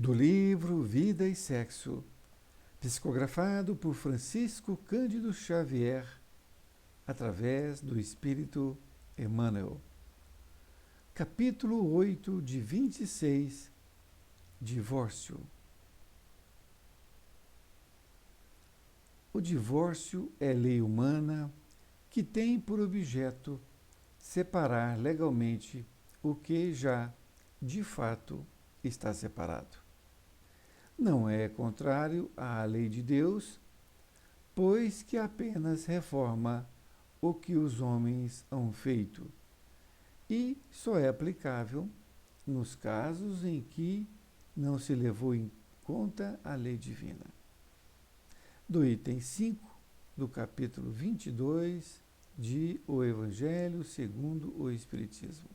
Do livro Vida e Sexo, psicografado por Francisco Cândido Xavier, através do Espírito Emmanuel. Capítulo 8 de 26, Divórcio. O divórcio é lei humana que tem por objeto separar legalmente o que já, de fato, está separado. Não é contrário à lei de Deus, pois que apenas reforma o que os homens hão feito, e só é aplicável nos casos em que não se levou em conta a lei divina. Do item 5 do capítulo 22 de O Evangelho segundo o Espiritismo.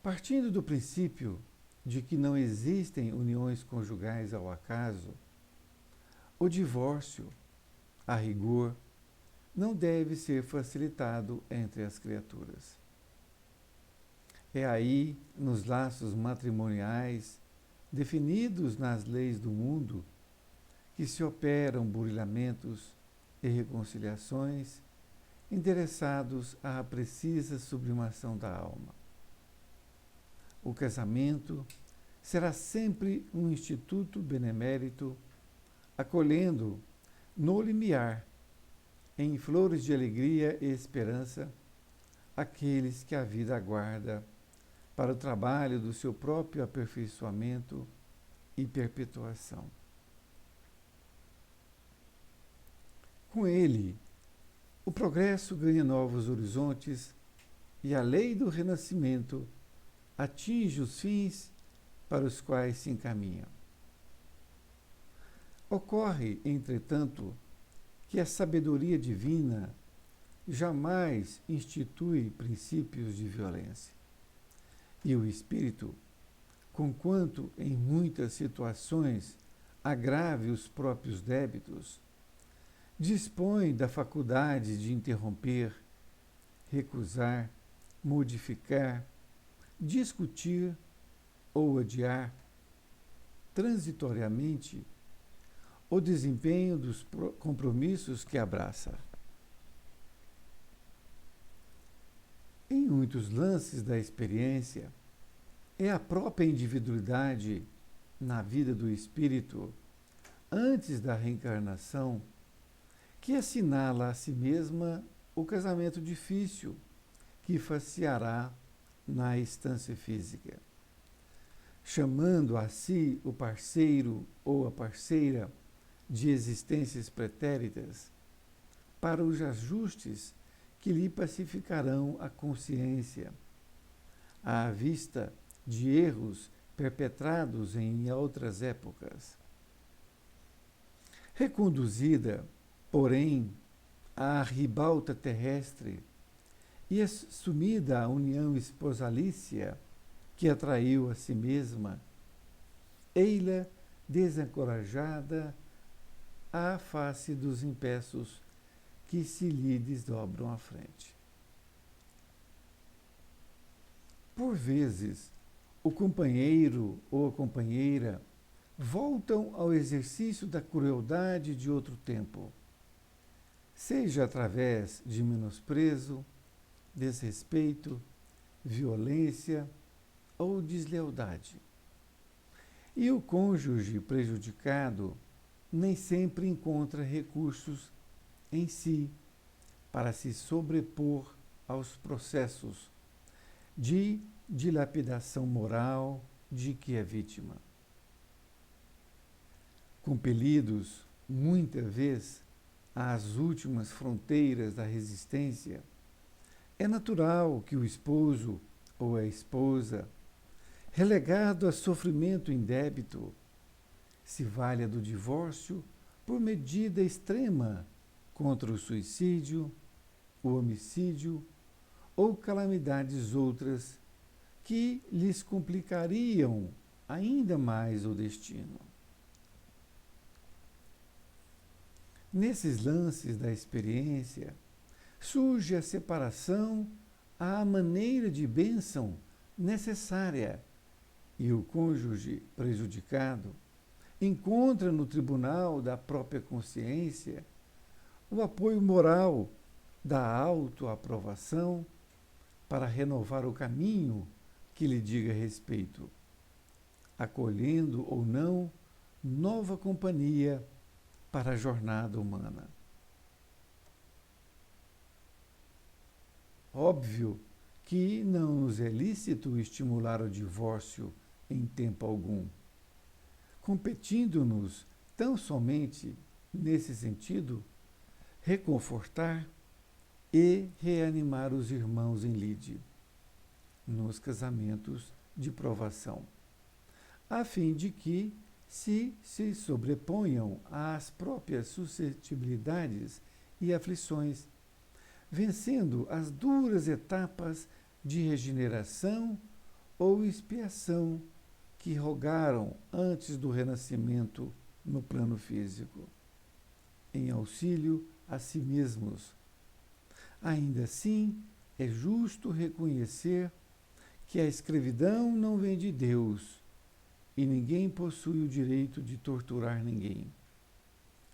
Partindo do princípio de que não existem uniões conjugais ao acaso, o divórcio, a rigor, não deve ser facilitado entre as criaturas. É aí, nos laços matrimoniais, definidos nas leis do mundo, que se operam burilamentos e reconciliações endereçados à precisa sublimação da alma. O casamento será sempre um instituto benemérito, acolhendo no limiar, em flores de alegria e esperança, aqueles que a vida aguarda para o trabalho do seu próprio aperfeiçoamento e perpetuação. Com ele, o progresso ganha novos horizontes e a lei do renascimento atinge os fins para os quais se encaminha. Ocorre, entretanto, que a sabedoria divina jamais institui princípios de violência. E o espírito, conquanto em muitas situações agrave os próprios débitos, dispõe da faculdade de interromper, recusar, modificar, discutir ou adiar transitoriamente o desempenho dos compromissos que abraça. Em muitos lances da experiência, é a própria individualidade na vida do espírito, antes da reencarnação, que assinala a si mesma o casamento difícil que faceará na estância física, chamando a si o parceiro ou a parceira de existências pretéritas para os ajustes que lhe pacificarão a consciência, à vista de erros perpetrados em outras épocas. Reconduzida, porém, à ribalta terrestre e assumida a união esposalícia que atraiu a si mesma, ei-la desencorajada à face dos empeços que se lhe desdobram à frente. Por vezes, o companheiro ou a companheira voltam ao exercício da crueldade de outro tempo, seja através de menosprezo, desrespeito, violência ou deslealdade. E o cônjuge prejudicado nem sempre encontra recursos em si para se sobrepor aos processos de dilapidação moral de que é vítima. Compelidos, muita vez, às últimas fronteiras da resistência, é natural que o esposo ou a esposa, relegado a sofrimento indébito, se valha do divórcio por medida extrema contra o suicídio, o homicídio ou calamidades outras que lhes complicariam ainda mais o destino. Nesses lances da experiência, surge a separação à maneira de bênção necessária e o cônjuge prejudicado encontra no tribunal da própria consciência o apoio moral da autoaprovação para renovar o caminho que lhe diga respeito, acolhendo ou não nova companhia para a jornada humana. Óbvio que não nos é lícito estimular o divórcio em tempo algum, competindo-nos tão somente nesse sentido reconfortar e reanimar os irmãos em lide nos casamentos de provação, a fim de que se sobreponham às próprias suscetibilidades e aflições, vencendo as duras etapas de regeneração ou expiação que rogaram antes do renascimento no plano físico, em auxílio a si mesmos. Ainda assim, é justo reconhecer que a escravidão não vem de Deus e ninguém possui o direito de torturar ninguém,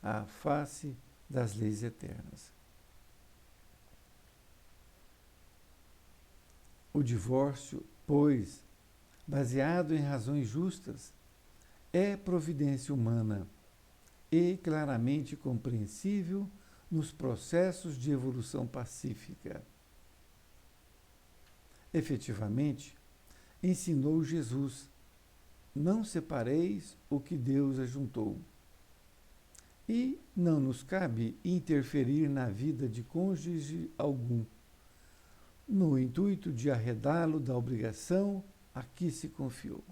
à face das leis eternas. O divórcio, pois, baseado em razões justas, é providência humana e claramente compreensível nos processos de evolução pacífica. Efetivamente, ensinou Jesus: não separeis o que Deus ajuntou. E não nos cabe interferir na vida de cônjuge algum, no intuito de arredá-lo da obrigação a que se confiou.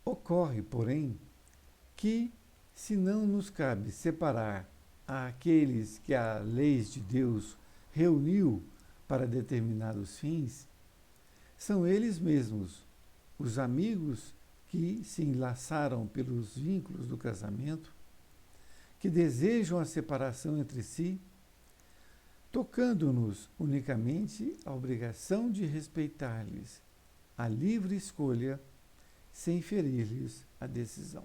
Ocorre, porém, que, se não nos cabe separar aqueles que a lei de Deus reuniu para determinados fins, são eles mesmos, os amigos que se enlaçaram pelos vínculos do casamento, que desejam a separação entre si, tocando-nos unicamente a obrigação de respeitar-lhes a livre escolha sem ferir-lhes a decisão.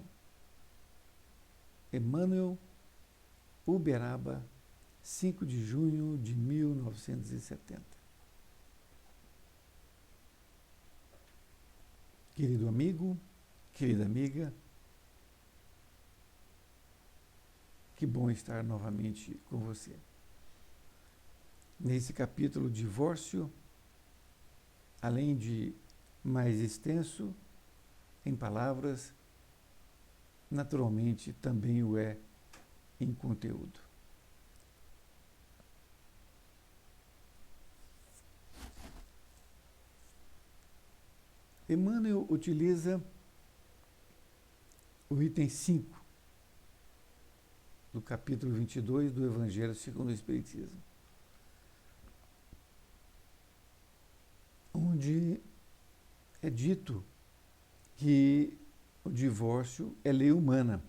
Emmanuel, Uberaba, 5 de junho de 1970. Querido amigo, querida amiga, que bom estar novamente com você. Nesse capítulo divórcio, além de mais extenso em palavras, naturalmente também o é em conteúdo. Emmanuel utiliza o item 5 do capítulo 22 do Evangelho segundo o Espiritismo, onde é dito que o divórcio é lei humana,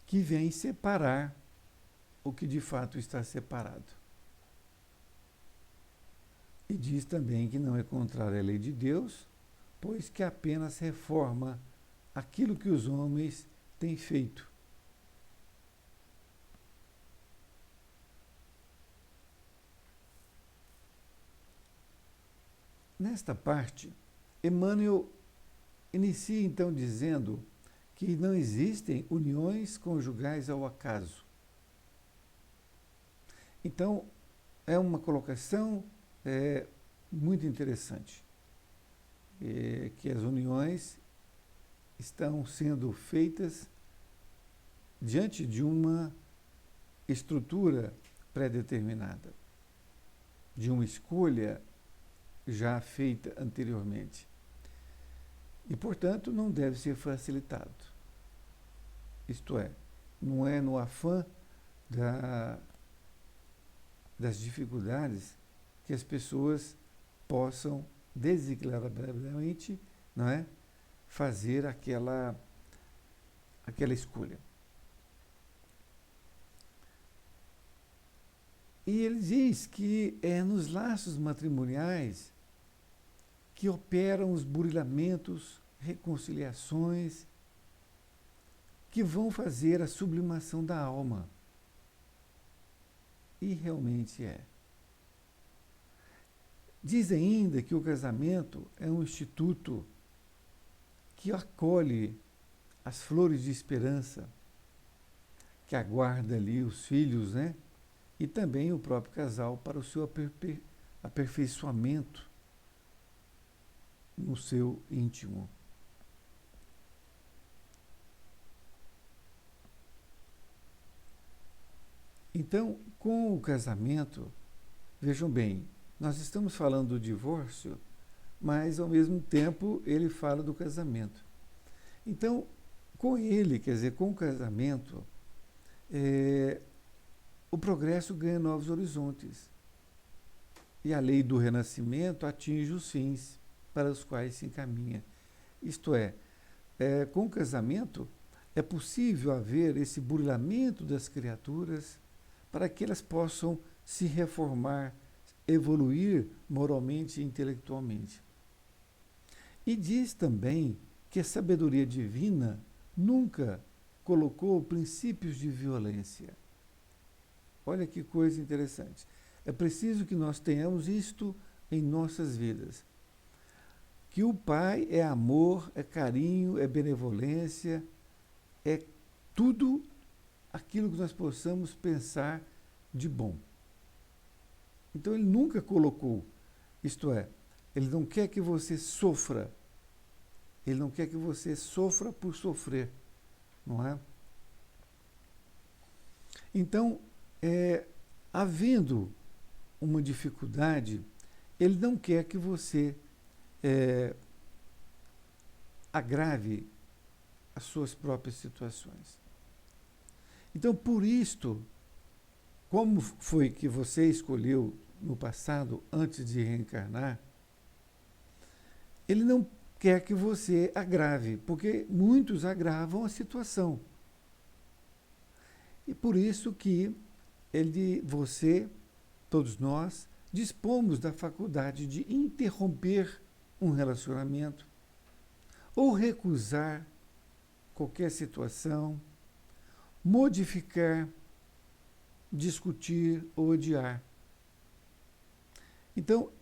que vem separar o que de fato está separado. E diz também que não é contrário à lei de Deus, pois que apenas reforma aquilo que os homens têm feito. Nesta parte, Emmanuel inicia então dizendo que não existem uniões conjugais ao acaso. Então, é uma colocação muito interessante, que as uniões estão sendo feitas diante de uma estrutura pré-determinada, de uma escolha já feita anteriormente. E, portanto, não deve ser facilitado. Isto é, não é no afã das dificuldades que as pessoas possam desequilibradamente, não é, fazer aquela escolha. E ele diz que é nos laços matrimoniais que operam os burilamentos, reconciliações, que vão fazer a sublimação da alma. E realmente é. Diz ainda que o casamento é um instituto que acolhe as flores de esperança, que aguarda ali os filhos, né? E também o próprio casal para o seu aperfeiçoamento no seu íntimo. Então, com o casamento, vejam bem, nós estamos falando do divórcio, mas ao mesmo tempo ele fala do casamento. Então, com ele, quer dizer, com o casamento, o progresso ganha novos horizontes. E a lei do renascimento atinge os fins para os quais se encaminha. Isto é, com o casamento, é possível haver esse burilamento das criaturas para que elas possam se reformar, evoluir moralmente e intelectualmente. E diz também que a sabedoria divina nunca colocou princípios de violência. Olha que coisa interessante. É preciso que nós tenhamos isto em nossas vidas. Que o Pai é amor, é carinho, é benevolência, é tudo aquilo que nós possamos pensar de bom. Então ele nunca colocou, isto é, ele não quer que você sofra, ele não quer que você sofra por sofrer, não é? Então, havendo uma dificuldade, ele não quer que você agrave as suas próprias situações. Então, por isto, como foi que você escolheu no passado, antes de reencarnar, ele não quer que você agrave, porque muitos agravam a situação. E por isso que você, todos nós, dispomos da faculdade de interromper um relacionamento ou recusar qualquer situação, modificar, discutir ou odiar. Então,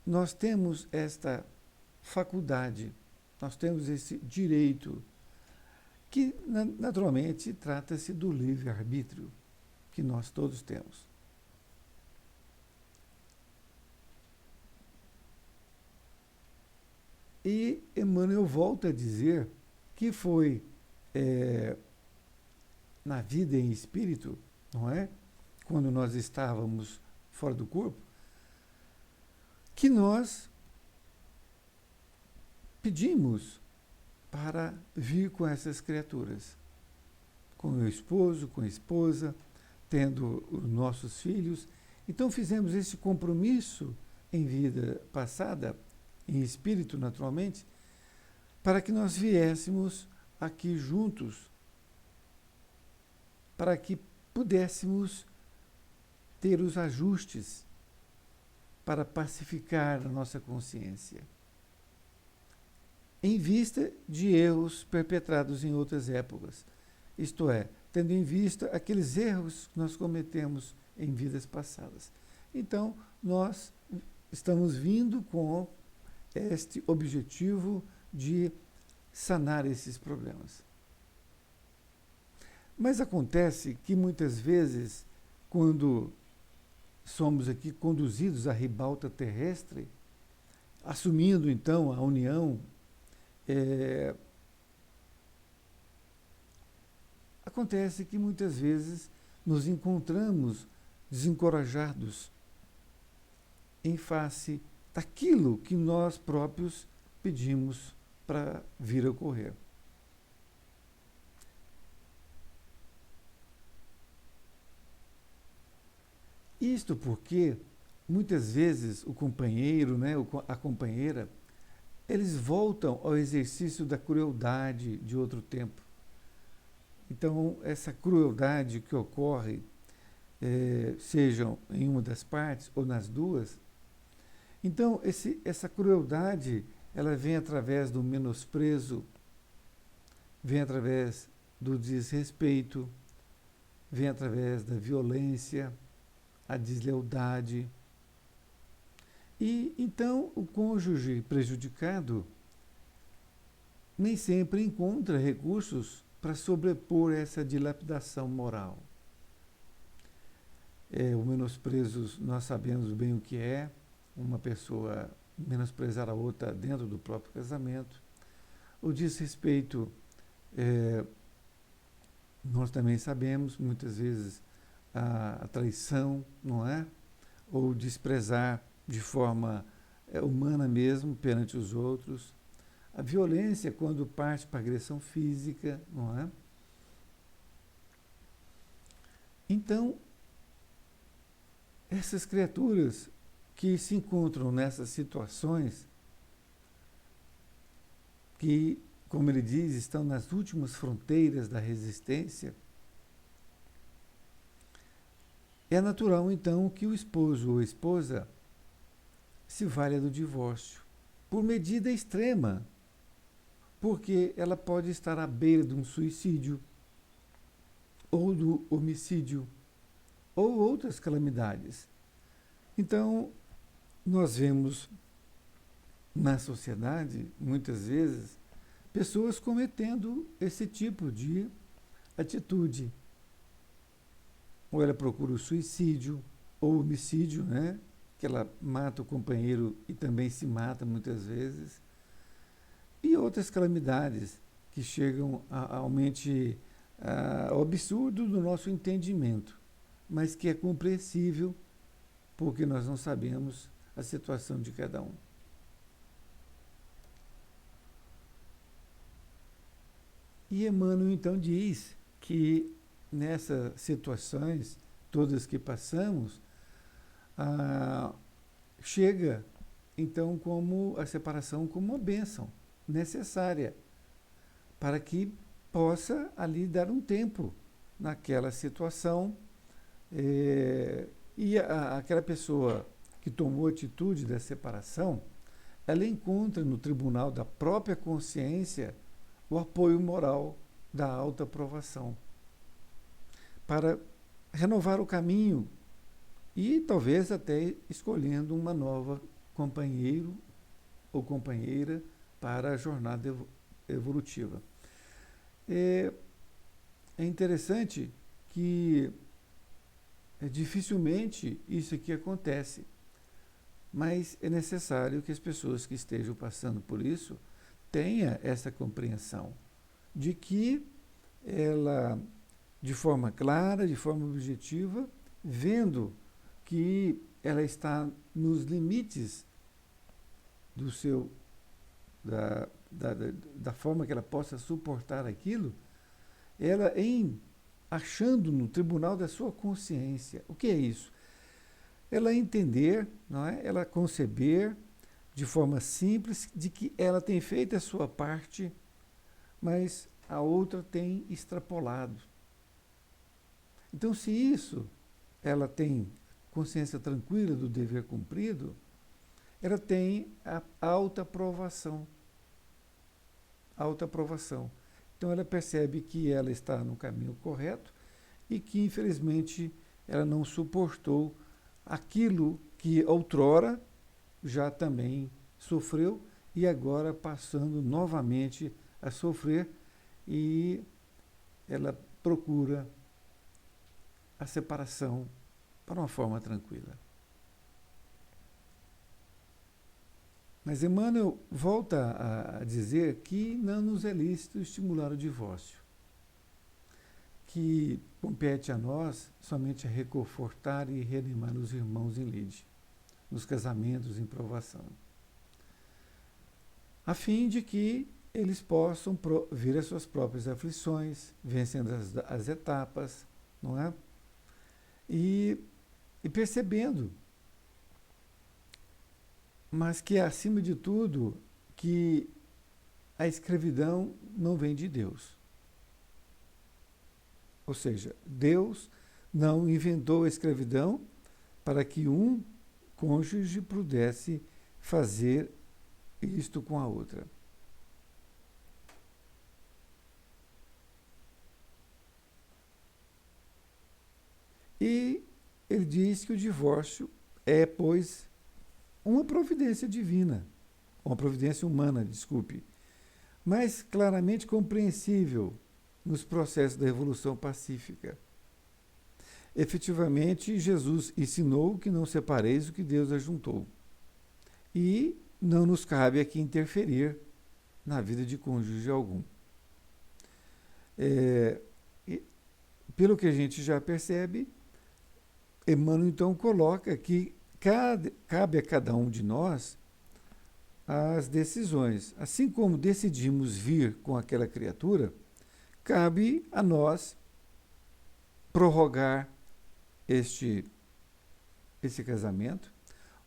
nós temos esta faculdade, nós temos esse direito, que naturalmente trata-se do livre-arbítrio que nós todos temos. E Emmanuel volta a dizer que foi na vida em espírito, não é? Quando nós estávamos fora do corpo, que nós pedimos para vir com essas criaturas, com o esposo, com a esposa, tendo os nossos filhos. Então fizemos esse compromisso em vida passada, em espírito naturalmente, para que nós viéssemos aqui juntos, para que pudéssemos ter os ajustes para pacificar a nossa consciência, em vista de erros perpetrados em outras épocas. Isto é, tendo em vista aqueles erros que nós cometemos em vidas passadas. Então, nós estamos vindo com este objetivo de sanar esses problemas. Mas acontece que muitas vezes, quando somos aqui conduzidos à ribalta terrestre, assumindo então a união, acontece que muitas vezes nos encontramos desencorajados em face daquilo que nós próprios pedimos para vir a ocorrer. Isto porque, muitas vezes, o companheiro, né, a companheira, eles voltam ao exercício da crueldade de outro tempo. Então, essa crueldade que ocorre sejam em uma das partes ou nas duas. Então, essa crueldade, ela vem através do menosprezo, vem através do desrespeito, vem através da violência, a deslealdade. E então o cônjuge prejudicado nem sempre encontra recursos para sobrepor essa dilapidação moral. O menosprezo, nós sabemos bem o que é, uma pessoa menosprezar a outra dentro do próprio casamento. O desrespeito, nós também sabemos, muitas vezes, a traição, não é? Ou desprezar de forma humana mesmo perante os outros. A violência, quando parte para a agressão física, não é? Então, essas criaturas que se encontram nessas situações, que, como ele diz, estão nas últimas fronteiras da resistência, é natural, então, que o esposo ou a esposa se valha do divórcio, por medida extrema, porque ela pode estar à beira de um suicídio, ou do homicídio, ou outras calamidades. Então, nós vemos na sociedade, muitas vezes, pessoas cometendo esse tipo de atitude. Ou ela procura o suicídio, ou o homicídio, né? Que ela mata o companheiro e também se mata muitas vezes. E outras calamidades que chegam realmente ao absurdo do nosso entendimento, mas que é compreensível porque nós não sabemos a situação de cada um. E Emmanuel então diz que nessas situações, todas que passamos, chega então como a separação como uma bênção necessária para que possa ali dar um tempo naquela situação e aquela pessoa que tomou a atitude da separação, ela encontra no tribunal da própria consciência o apoio moral da autoaprovação para renovar o caminho e talvez até escolhendo uma nova companheiro ou companheira para a jornada evolutiva. É interessante que dificilmente isso aqui acontece, mas é necessário que as pessoas que estejam passando por isso tenham essa compreensão de que ela, de forma clara, de forma objetiva, vendo que ela está nos limites do seu da forma que ela possa suportar aquilo, ela achando no tribunal da sua consciência. O que é isso? Ela entender, não é? Ela conceber de forma simples de que ela tem feito a sua parte, mas a outra tem extrapolado. Então, se isso ela tem consciência tranquila do dever cumprido, ela tem a autoaprovação. Autoaprovação. Então ela percebe que ela está no caminho correto e que, infelizmente, ela não suportou aquilo que outrora já também sofreu e agora passando novamente a sofrer, e ela procura a separação para uma forma tranquila. Mas Emmanuel volta a dizer que não nos é lícito estimular o divórcio, que compete a nós somente a reconfortar e reanimar os irmãos em lide, nos casamentos em provação, a fim de que eles possam vir as suas próprias aflições, vencendo as etapas, não é? E percebendo, mas que, acima de tudo, que a escravidão não vem de Deus. Ou seja, Deus não inventou a escravidão para que um cônjuge pudesse fazer isto com a outra. E ele diz que o divórcio é, pois, uma providência divina, uma providência humana, desculpe, mas claramente compreensível nos processos da Revolução Pacífica. Efetivamente, Jesus ensinou que não separeis o que Deus ajuntou. E não nos cabe aqui interferir na vida de cônjuge algum. Pelo que a gente já percebe, Emmanuel então coloca que cabe a cada um de nós as decisões. Assim como decidimos vir com aquela criatura, cabe a nós prorrogar esse casamento,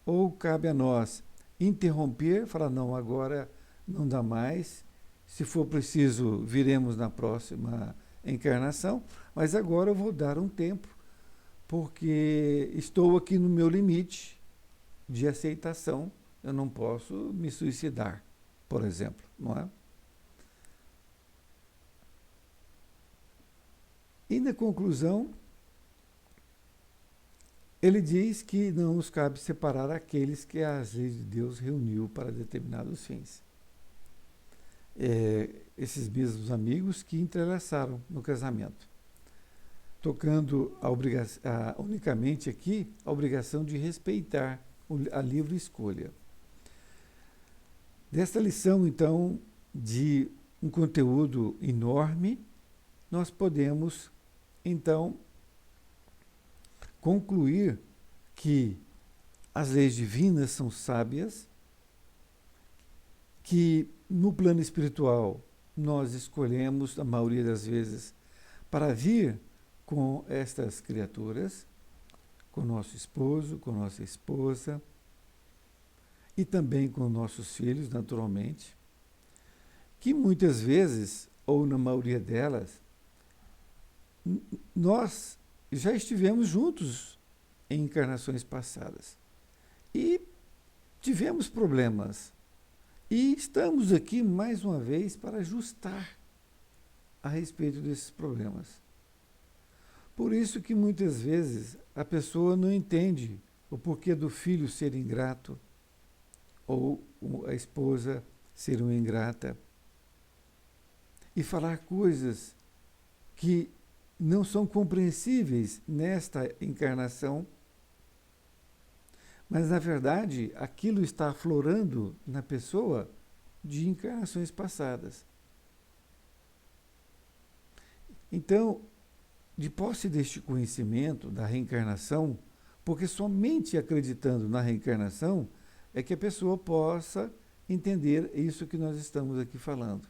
ou cabe a nós interromper, falar, não, agora não dá mais, se for preciso, viremos na próxima encarnação, mas agora eu vou dar um tempo, porque estou aqui no meu limite de aceitação, eu não posso me suicidar, por exemplo, não é? E na conclusão, ele diz que não nos cabe separar aqueles que as leis de Deus reuniu para determinados fins. Esses mesmos amigos que entrelaçaram no casamento, tocando unicamente aqui a obrigação de respeitar a livre escolha. Desta lição, então, de um conteúdo enorme, nós podemos, então, concluir que as leis divinas são sábias, que no plano espiritual nós escolhemos, a maioria das vezes, para vir com estas criaturas, com nosso esposo, com nossa esposa, e também com nossos filhos, naturalmente, que muitas vezes, ou na maioria delas, nós já estivemos juntos em encarnações passadas e tivemos problemas. E estamos aqui mais uma vez para ajustar a respeito desses problemas. Por isso que muitas vezes a pessoa não entende o porquê do filho ser ingrato ou a esposa ser uma ingrata e falar coisas que não são compreensíveis nesta encarnação, mas na verdade aquilo está aflorando na pessoa de encarnações passadas. Então, de posse deste conhecimento da reencarnação, porque somente acreditando na reencarnação é que a pessoa possa entender isso que nós estamos aqui falando.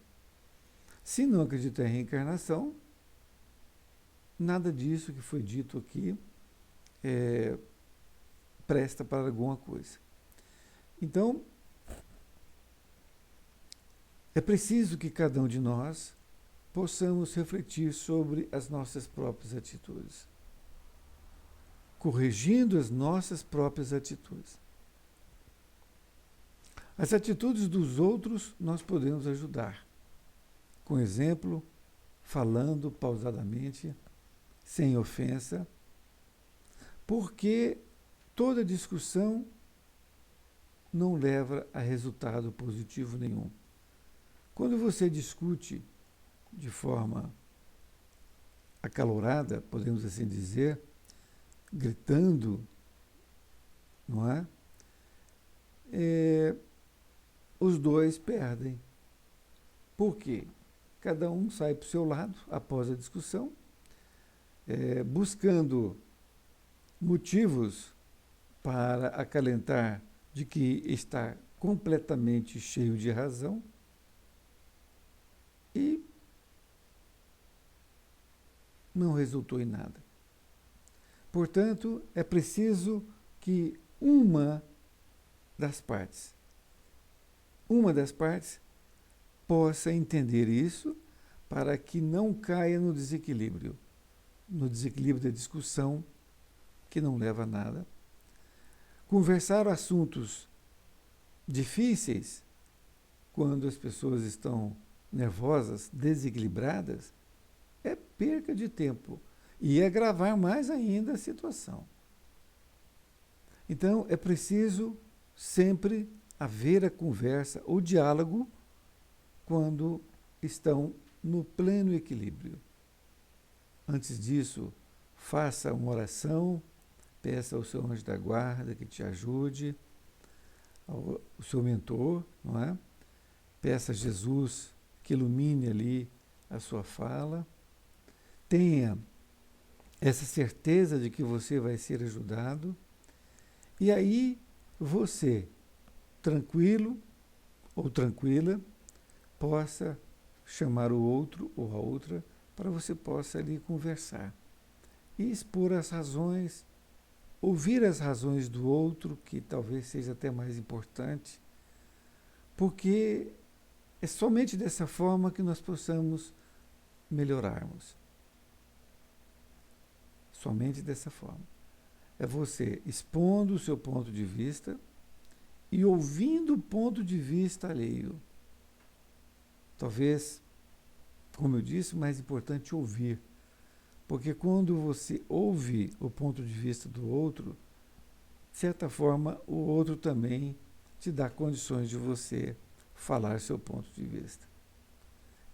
Se não acreditar em reencarnação, nada disso que foi dito aqui presta para alguma coisa. Então, é preciso que cada um de nós possamos refletir sobre as nossas próprias atitudes, corrigindo as nossas próprias atitudes. As atitudes dos outros nós podemos ajudar, com exemplo, falando pausadamente, sem ofensa, porque toda discussão não leva a resultado positivo nenhum. Quando você discute de forma acalorada, podemos assim dizer, gritando, não é? Os dois perdem. Por quê? Cada um sai para o seu lado após a discussão, buscando motivos para acalentar de que está completamente cheio de razão e não resultou em nada. Portanto, é preciso que uma das partes possa entender isso para que não caia no desequilíbrio no desequilíbrio da discussão, que não leva a nada. Conversar assuntos difíceis, quando as pessoas estão nervosas, desequilibradas, é perca de tempo e agravar mais ainda a situação. Então, é preciso sempre haver a conversa, o diálogo, quando estão no pleno equilíbrio. Antes disso, faça uma oração, peça ao seu anjo da guarda que te ajude, ao seu mentor, não é? Peça a Jesus que ilumine ali a sua fala. Tenha essa certeza de que você vai ser ajudado. E aí você, tranquilo ou tranquila, possa chamar o outro ou a outra para você possa ali conversar e expor as razões, ouvir as razões do outro, que talvez seja até mais importante, porque é somente dessa forma que nós possamos melhorarmos. Somente dessa forma. É você expondo o seu ponto de vista e ouvindo o ponto de vista alheio. Talvez, como eu disse, mais importante ouvir. Porque quando você ouve o ponto de vista do outro, de certa forma, o outro também te dá condições de você falar seu ponto de vista.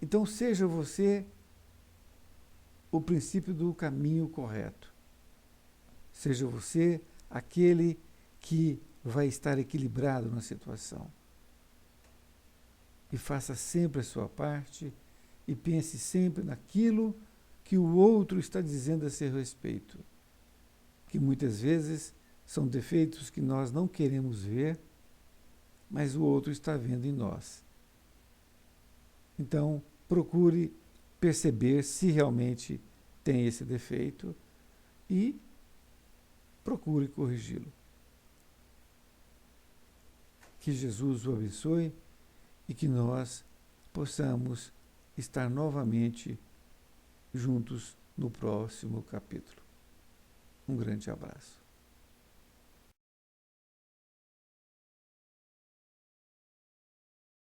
Então, seja você o princípio do caminho correto. Seja você aquele que vai estar equilibrado na situação. E faça sempre a sua parte e pense sempre naquilo que o outro está dizendo a seu respeito. Que muitas vezes são defeitos que nós não queremos ver, mas o outro está vendo em nós. Então, procure perceber se realmente tem esse defeito e procure corrigi-lo. Que Jesus o abençoe e que nós possamos estar novamente juntos no próximo capítulo. Um grande abraço.